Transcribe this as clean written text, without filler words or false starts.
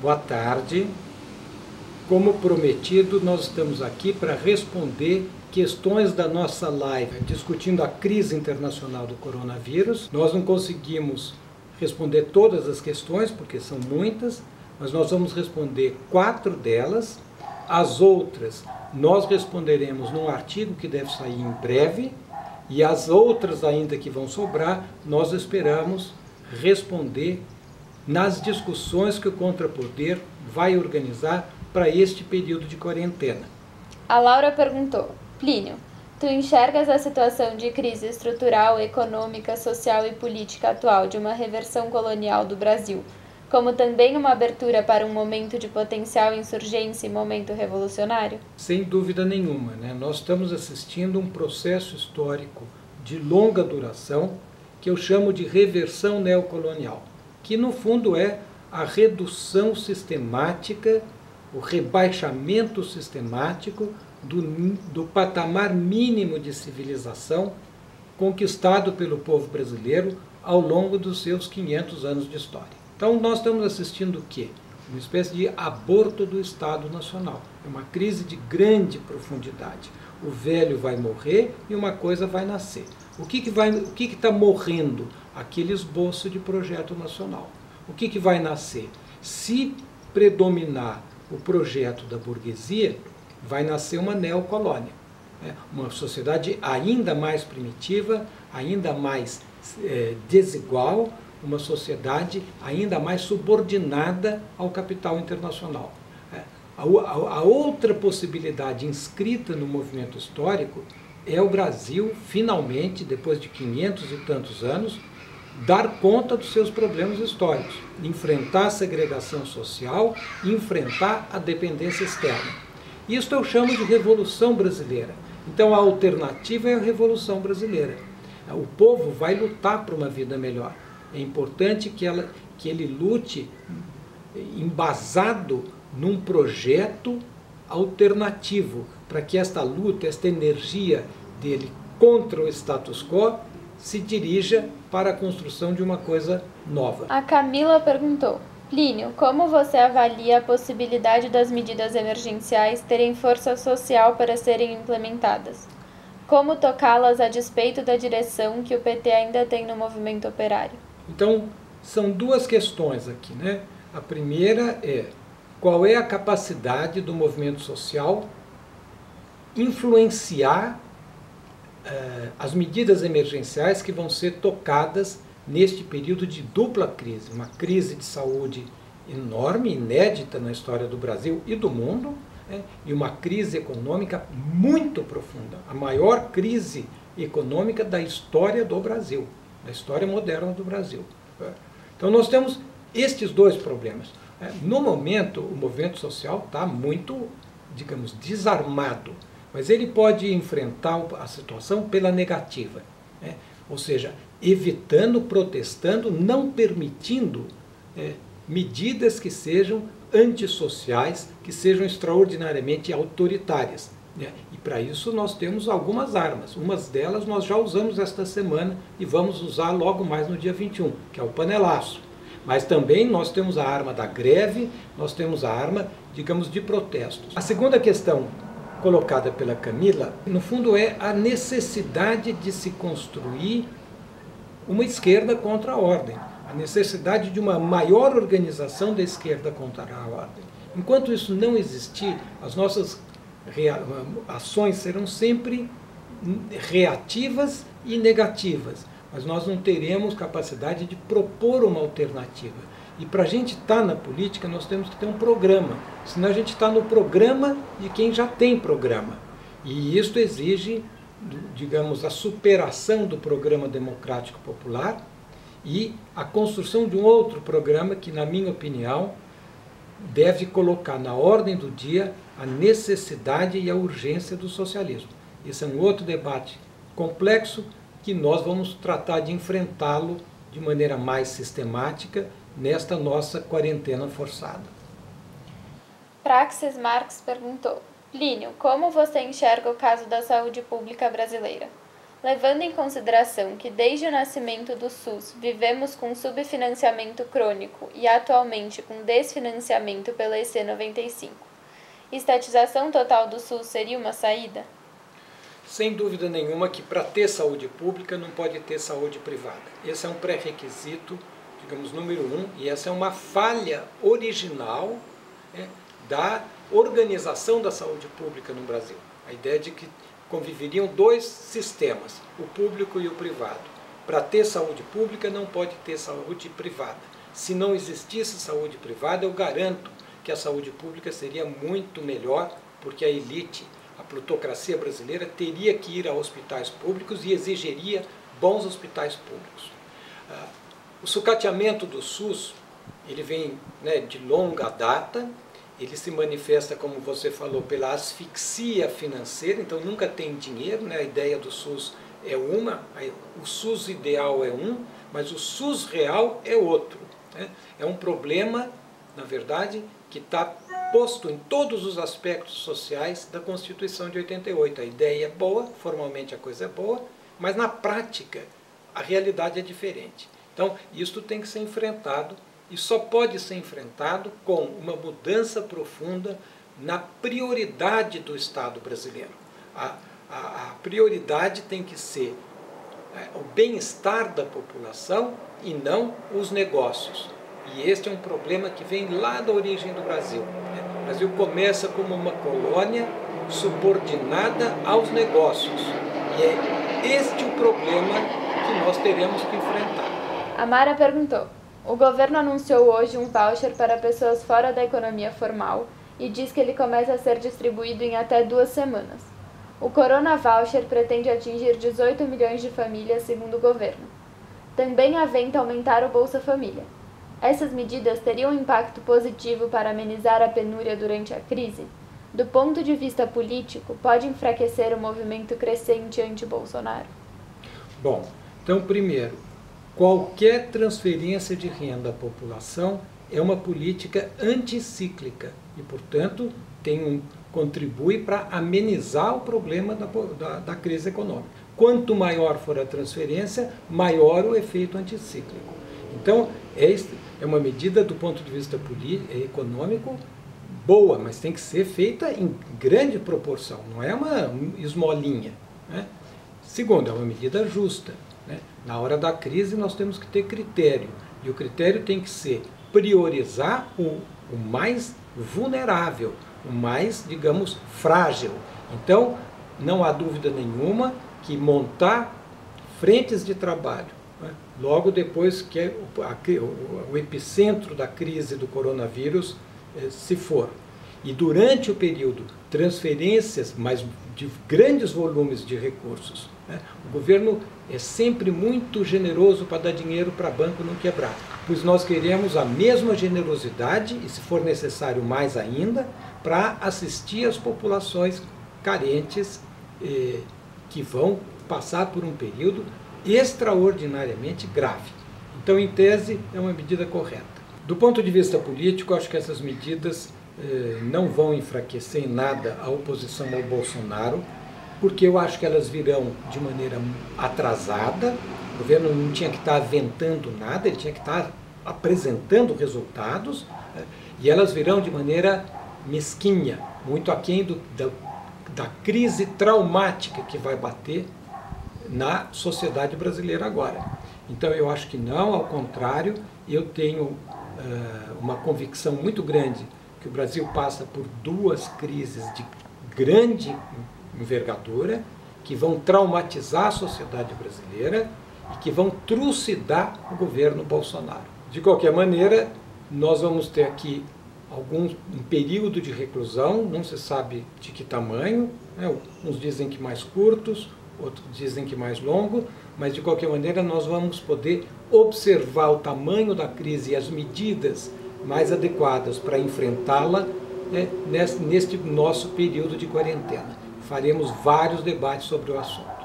Boa tarde. Como prometido, nós estamos aqui para responder questões da nossa live, discutindo a crise internacional do coronavírus. Nós não conseguimos responder todas as questões, porque são muitas, mas nós vamos responder 4 delas. As outras nós responderemos num artigo que deve sair em breve, e as outras ainda que vão sobrar, nós esperamos responder nas discussões que o Contrapoder vai organizar para este período de quarentena. A Laura perguntou: Plínio, tu enxergas a situação de crise estrutural, econômica, social e política atual de uma reversão colonial do Brasil como também uma abertura para um momento de potencial insurgência e momento revolucionário? Sem dúvida nenhuma, né? Nós estamos assistindo um processo histórico de longa duração que eu chamo de reversão neocolonial, que no fundo é a redução sistemática, o rebaixamento sistemático do patamar mínimo de civilização conquistado pelo povo brasileiro ao longo dos seus 500 anos de história. Então nós estamos assistindo o quê? Uma espécie de aborto do Estado Nacional. É uma crise de grande profundidade. O velho vai morrer e uma coisa vai nascer. O que está morrendo? Aquele esboço de projeto nacional. O que vai nascer? Se predominar o projeto da burguesia, vai nascer uma neocolônia. Uma sociedade ainda mais primitiva, ainda mais desigual, uma sociedade ainda mais subordinada ao capital internacional. A outra possibilidade inscrita no movimento histórico é o Brasil, finalmente, depois de 500 e tantos anos, dar conta dos seus problemas históricos, enfrentar a segregação social, enfrentar a dependência externa. Isso eu chamo de Revolução Brasileira. Então a alternativa é a Revolução Brasileira. O povo vai lutar por uma vida melhor. É importante que ele lute embasado num projeto alternativo, para que esta luta, esta energia dele contra o status quo se dirija para a construção de uma coisa nova. A Camila perguntou: Plínio, como você avalia a possibilidade das medidas emergenciais terem força social para serem implementadas? Como tocá-las a despeito da direção que o PT ainda tem no movimento operário? Então, são 2 questões aqui, né? A primeira é: qual é a capacidade do movimento social influenciar as medidas emergenciais que vão ser tocadas neste período de dupla crise, uma crise de saúde enorme, inédita na história do Brasil e do mundo, né? E uma crise econômica muito profunda, a maior crise econômica da história do Brasil, da história moderna do Brasil. Então nós temos estes 2 problemas. No momento, o movimento social está muito, digamos, desarmado, mas ele pode enfrentar a situação pela negativa, né? Ou seja, evitando, protestando, não permitindo medidas que sejam antissociais, que sejam extraordinariamente autoritárias, né? E para isso nós temos algumas armas. Umas delas nós já usamos esta semana e vamos usar logo mais no dia 21, que é o panelaço. Mas também nós temos a arma da greve, nós temos a arma, digamos, de protestos. A segunda questão colocada pela Camila, no fundo, é a necessidade de se construir uma esquerda contra a ordem, a necessidade de uma maior organização da esquerda contra a ordem. Enquanto isso não existir, as nossas ações serão sempre reativas e negativas, mas nós não teremos capacidade de propor uma alternativa. E para a gente estar na política, nós temos que ter um programa, senão a gente está no programa de quem já tem programa. E isso exige, digamos, a superação do programa democrático popular e a construção de um outro programa que, na minha opinião, deve colocar na ordem do dia a necessidade e a urgência do socialismo. Esse é um outro debate complexo que nós vamos tratar de enfrentá-lo de maneira mais sistemática nesta nossa quarentena forçada. Praxis Marx perguntou: Plínio, como você enxerga o caso da saúde pública brasileira? Levando em consideração que desde o nascimento do SUS vivemos com subfinanciamento crônico e atualmente com desfinanciamento pela EC 95, estatização total do SUS seria uma saída? Sem dúvida nenhuma que para ter saúde pública não pode ter saúde privada. Esse é um pré-requisito, digamos, número 1, e essa é uma falha original, né, da organização da saúde pública no Brasil. A ideia de que conviveriam dois sistemas, o público e o privado. Para ter saúde pública não pode ter saúde privada. Se não existisse saúde privada, eu garanto que a saúde pública seria muito melhor, porque a elite, a plutocracia brasileira, teria que ir a hospitais públicos e exigiria bons hospitais públicos. O sucateamento do SUS, ele vem, né, de longa data. Ele se manifesta, como você falou, pela asfixia financeira, então nunca tem dinheiro, né? A ideia do SUS é uma, o SUS ideal é um, mas o SUS real é outro, né? É um problema, na verdade, que está posto em todos os aspectos sociais da Constituição de 88. A ideia é boa, formalmente a coisa é boa, mas na prática a realidade é diferente. Então, isso tem que ser enfrentado. E só pode ser enfrentado com uma mudança profunda na prioridade do Estado brasileiro. A prioridade tem que ser o bem-estar da população e não os negócios. E este é um problema que vem lá da origem do Brasil. O Brasil começa como uma colônia subordinada aos negócios. E é este o problema que nós teremos que enfrentar. A Mara perguntou: o governo anunciou hoje um voucher para pessoas fora da economia formal e diz que ele começa a ser distribuído em até 2 semanas. O Corona Voucher pretende atingir 18 milhões de famílias, segundo o governo. Também aventa aumentar o Bolsa Família. Essas medidas teriam um impacto positivo para amenizar a penúria durante a crise? Do ponto de vista político, pode enfraquecer o movimento crescente anti-Bolsonaro? Bom, então primeiro, qualquer transferência de renda à população é uma política anticíclica e, portanto, contribui para amenizar o problema da crise econômica. Quanto maior for a transferência, maior o efeito anticíclico. Então, é uma medida do ponto de vista econômico boa, mas tem que ser feita em grande proporção, não é uma esmolinha, né? Segundo, é uma medida justa. Na hora da crise nós temos que ter critério, e o critério tem que ser priorizar o mais vulnerável, o mais, digamos, frágil. Então, não há dúvida nenhuma que montar frentes de trabalho, né, logo depois que o epicentro da crise do coronavírus se for, e durante o período, transferências, mas de grandes volumes de recursos. O governo é sempre muito generoso para dar dinheiro para banco não quebrar, pois nós queremos a mesma generosidade, e se for necessário mais ainda, para assistir as populações carentes que vão passar por um período extraordinariamente grave. Então, em tese, é uma medida correta. Do ponto de vista político, acho que essas medidas não vão enfraquecer em nada a oposição ao Bolsonaro, porque eu acho que elas virão de maneira atrasada. O governo não tinha que estar aventando nada, ele tinha que estar apresentando resultados, né? E elas virão de maneira mesquinha, muito aquém da crise traumática que vai bater na sociedade brasileira agora. Então eu acho que não, ao contrário, eu tenho uma convicção muito grande que o Brasil passa por 2 crises de grande envergadura, que vão traumatizar a sociedade brasileira e que vão trucidar o governo Bolsonaro. De qualquer maneira, nós vamos ter aqui um período de reclusão, não se sabe de que tamanho, né? Uns dizem que mais curtos, outros dizem que mais longo, mas de qualquer maneira nós vamos poder observar o tamanho da crise e as medidas mais adequadas para enfrentá-la, né, neste nosso período de quarentena. Faremos vários debates sobre o assunto.